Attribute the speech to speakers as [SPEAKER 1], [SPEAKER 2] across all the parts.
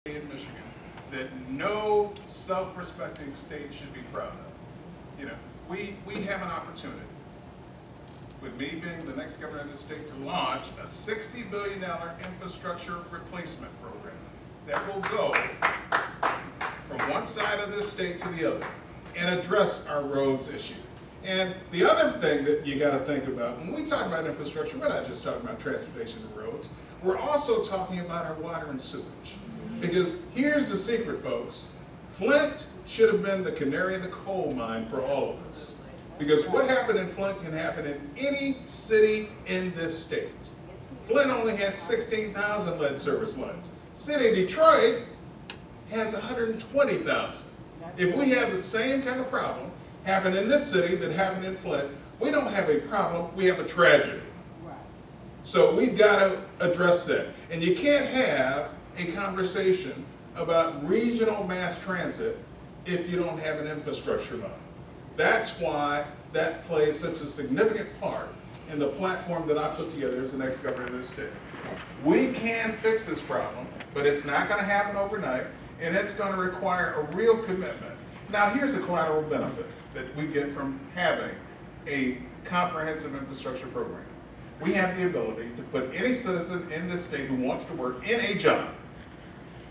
[SPEAKER 1] in Michigan that no self-respecting state should be proud of. You know, we have an opportunity, with me being the next governor of the state, to launch a $60 billion infrastructure replacement program that will go from one side of this state to the other and address our roads issue. And the other thing that you got to think about, when we talk about infrastructure, we're not just talking about transportation and roads, we're also talking about our water and sewage. Because here's the secret, folks. Flint should have been the canary in the coal mine for all of us. Because what happened in Flint can happen in any city in this state. Flint only had 16,000 lead service lines. City of Detroit has 120,000. If we have the same kind of problem happen in this city that happened in Flint, we don't have a problem, we have a tragedy. So we've got to address that. And you can't have a conversation about regional mass transit if you don't have an infrastructure model. That's why that plays such a significant part in the platform that I put together as the next governor of this state. We can fix this problem, but it's not going to happen overnight, and it's going to require a real commitment. Now, here's a collateral benefit that we get from having a comprehensive infrastructure program. We have the ability to put any citizen in this state who wants to work in a job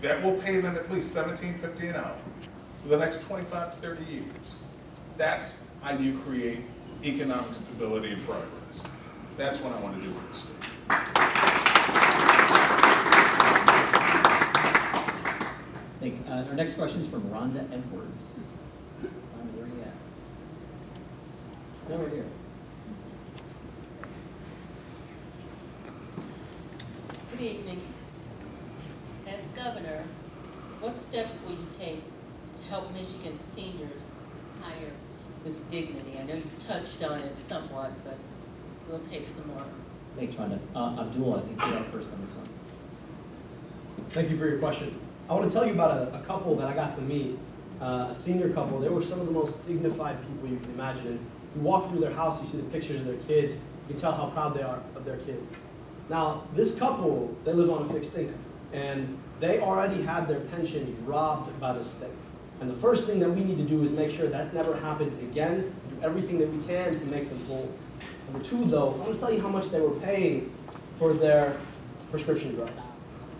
[SPEAKER 1] that will pay them at least $17.50 an hour for the next 25 to 30 years. That's how you create economic stability and progress. That's what I want to do for the state.
[SPEAKER 2] Thanks. Our next question is from Rhonda Edwards. Rhonda, where are you at? Over here.
[SPEAKER 3] Good evening. As governor, what steps will you take to help Michigan seniors hire with dignity? I know you touched on it somewhat, but we'll take some more.
[SPEAKER 2] Thanks, Rhonda. Abdul, I think you're up first on this one.
[SPEAKER 4] Thank you for your question. I want to tell you about a couple that I got to meet, a senior couple. They were some of the most dignified people you can imagine. And you walk through their house, you see the pictures of their kids, you can tell how proud they are of their kids. Now, this couple, they live on a fixed income, and they already had their pensions robbed by the state. And the first thing that we need to do is make sure that never happens again, do everything that we can to make them whole. Number two, though, I want to tell you how much they were paying for their prescription drugs.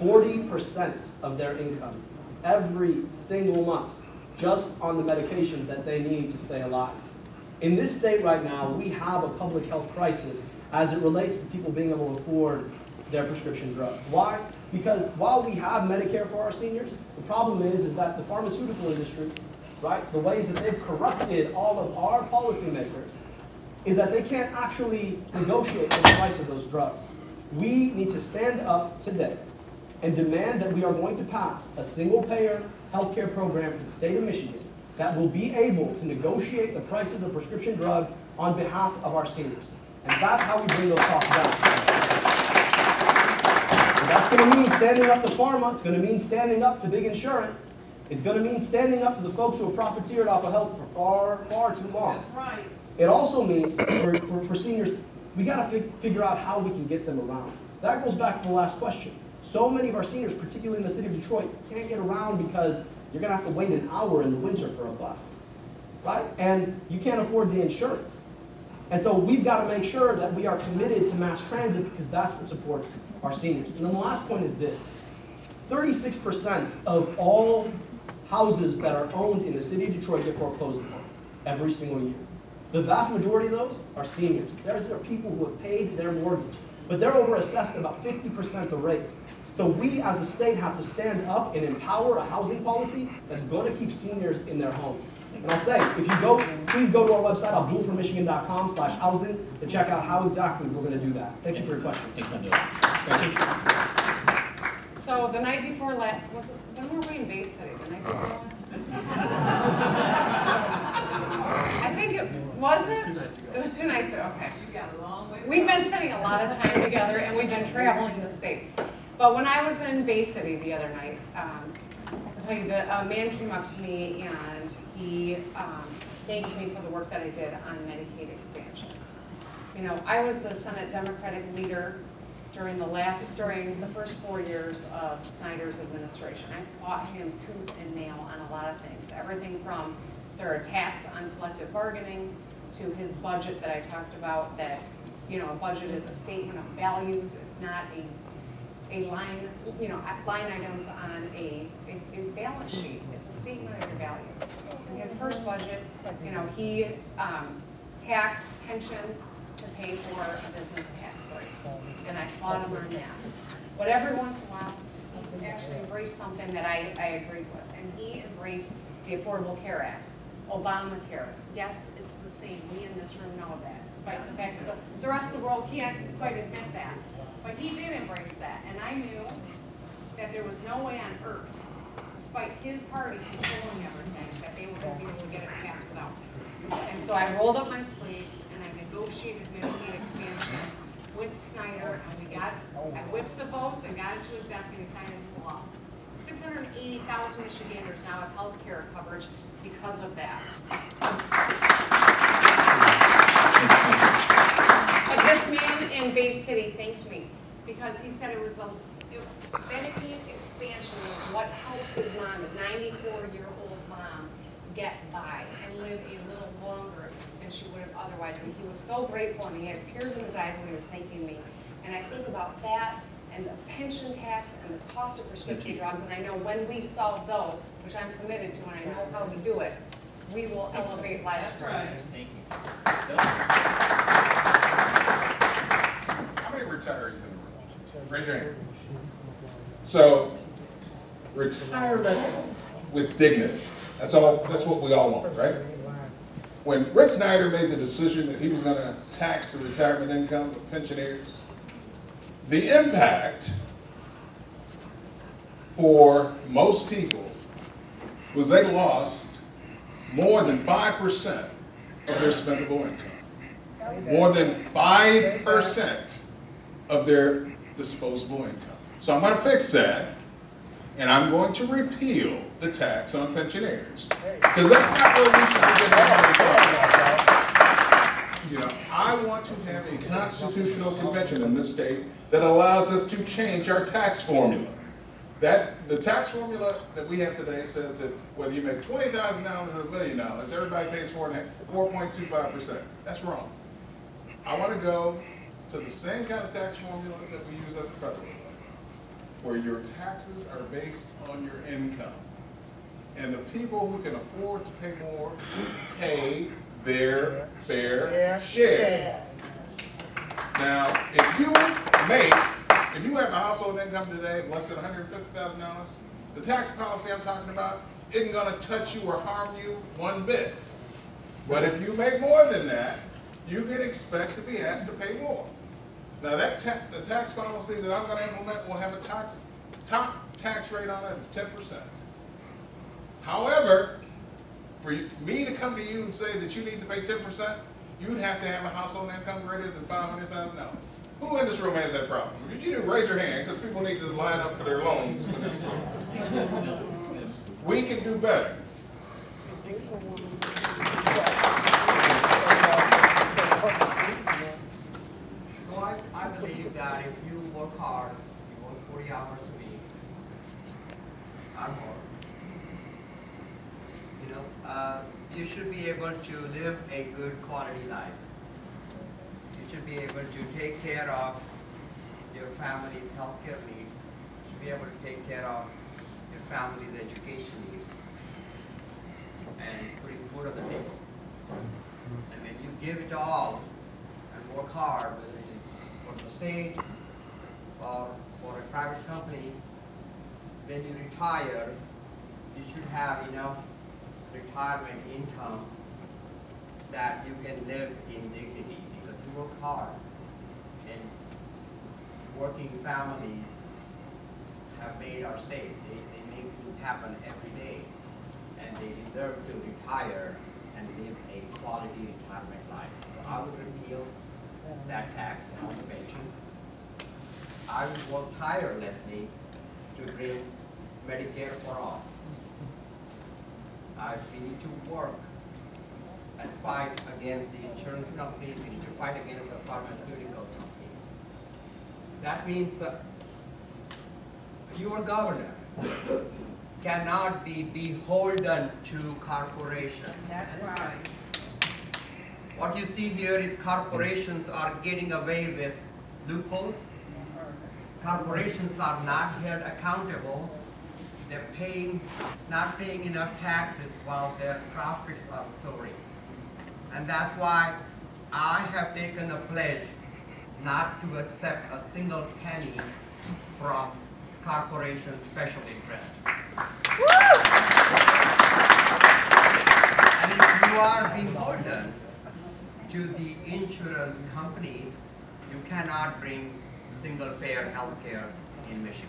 [SPEAKER 4] 40% of their income every single month, just on the medications that they need to stay alive. In this state right now, we have a public health crisis as it relates to people being able to afford their prescription drugs. Why? Because while we have Medicare for our seniors, the problem is that the pharmaceutical industry, right, the ways that they've corrupted all of our policymakers, is that they can't actually negotiate the price of those drugs. We need to stand up today and demand that we are going to pass a single-payer healthcare program for the state of Michigan that will be able to negotiate the prices of prescription drugs on behalf of our seniors. And that's how we bring those costs down. And that's going to mean standing up to pharma. It's going to mean standing up to big insurance. It's going to mean standing up to the folks who have profiteered off of health for far, far too long.
[SPEAKER 3] That's right.
[SPEAKER 4] It also means for seniors, we got to figure out how we can get them around. That goes back to the last question. So many of our seniors, particularly in the city of Detroit, can't get around because you're going to have to wait an hour in the winter for a bus, right? And you can't afford the insurance. And so we've got to make sure that we are committed to mass transit because that's what supports our seniors. And then the last point is this. 36% of all houses that are owned in the city of Detroit get foreclosed upon every single year. The vast majority of those are seniors. There are people who have paid their mortgage, but they're overassessed about 50% the rate. So we as a state have to stand up and empower a housing policy that is going to keep seniors in their homes. And I'll say, if you go, please go to our website, abdulformichigan.com/housing to check out how exactly we're going to do that. Thank you for your question.
[SPEAKER 5] So the night before last, when were we in Bay City? The night before last? I think it wasn't. It was 2 nights ago. Okay.
[SPEAKER 3] You got a long way.
[SPEAKER 5] We've been spending a lot of time together, and we've been traveling the state. But when I was in Bay City the other night, I'll tell you that a man came up to me and he thanked me for the work that I did on Medicaid expansion. You know, I was the Senate Democratic leader during the first 4 years of Snyder's administration. I fought him tooth and nail on a lot of things. Everything from their attacks on collective bargaining to his budget that I talked about, that, you know, a budget is a statement of values. It's not a line, you know, line items on a balance sheet. It's a statement of your values. In his first budget, you know, he taxed pensions to pay for a business tax break. And I fought him on that. But every once in a while, he actually embraced something that I agreed with. And he embraced the Affordable Care Act, Obamacare. Yes, it's the same. We in this room know that, despite the fact that the rest of the world can't quite admit that. But he did embrace that. And I knew that there was no way on earth, despite his party controlling everything, that they were going to be able to get it passed without me. And so I rolled up my sleeves and I negotiated Medicaid expansion with Snyder, and I whipped the votes and got it to his desk, and he signed into law. 680,000 Michiganders now have health care coverage because of that. But this man in Bay City thanked me because he said it was the Medicaid expansion was what helped his mom, his 94-year-old mom, get by and live a little longer than she would have otherwise. And he was so grateful, and he had tears in his eyes when he was thanking me. And I think about that and the pension tax and the cost of prescription drugs, and I know when we solve those, which I'm committed to, and I know how to do it, we will elevate lives for others.
[SPEAKER 2] Thank you.
[SPEAKER 1] How many retirees in the room? Raise your hand. So, retirement with dignity. That's what we all want, right? When Rick Snyder made the decision that he was going to tax the retirement income of pensioners, the impact for most people was they lost more than 5% of their spendable income. More than 5% of their disposable income. So I'm going to fix that, and I'm going to repeal the tax on pensioners. Because that's not where we should get. You know, I want to have a constitutional convention in this state that allows us to change our tax formula. The tax formula that we have today says that whether you make $20,000 or $1 million, everybody pays 4.25%. That's wrong. I want to go to the same kind of tax formula that we use at the federal level, where your taxes are based on your income. And the people who can afford to pay more pay their fair share. Now, if you have a household income today of less than $150,000, the tax policy I'm talking about isn't going to touch you or harm you one bit. But if you make more than that, you can expect to be asked to pay more. Now, the tax policy that I'm going to implement will have a top tax rate on it of 10%. However, for me to come to you and say that you need to pay 10%, you'd have to have a household income greater than $500,000. Who in this room has that problem? If you do, raise your hand, because people need to line up for their loans when it's due. We can do better.
[SPEAKER 6] So I believe that if you work hard, you work 40 hours a week, or more, you know, you should be able to live a good quality life. You should be able to take care of your family's healthcare needs. You should be able to take care of your family's education needs and putting food on the table. And when you give it all and work hard, whether it is for the state or for a private company, when you retire, you should have enough retirement income that you can live in dignity because you work hard. And working families have made our state. They make things happen every day. And they deserve to retire and live a quality retirement life. So I would repeal that tax on the pension. I would work tirelessly to bring Medicare for all. We need to work and fight against the insurance companies. We need to fight against the pharmaceutical companies. That means your governor cannot be beholden to corporations.
[SPEAKER 5] That's right.
[SPEAKER 6] What you see here is corporations are getting away with loopholes. Corporations are not held accountable. They're not paying enough taxes while their profits are soaring. And that's why I have taken a pledge not to accept a single penny from corporation special interest. And if you are beholden to the insurance companies, you cannot bring single-payer health care in Michigan.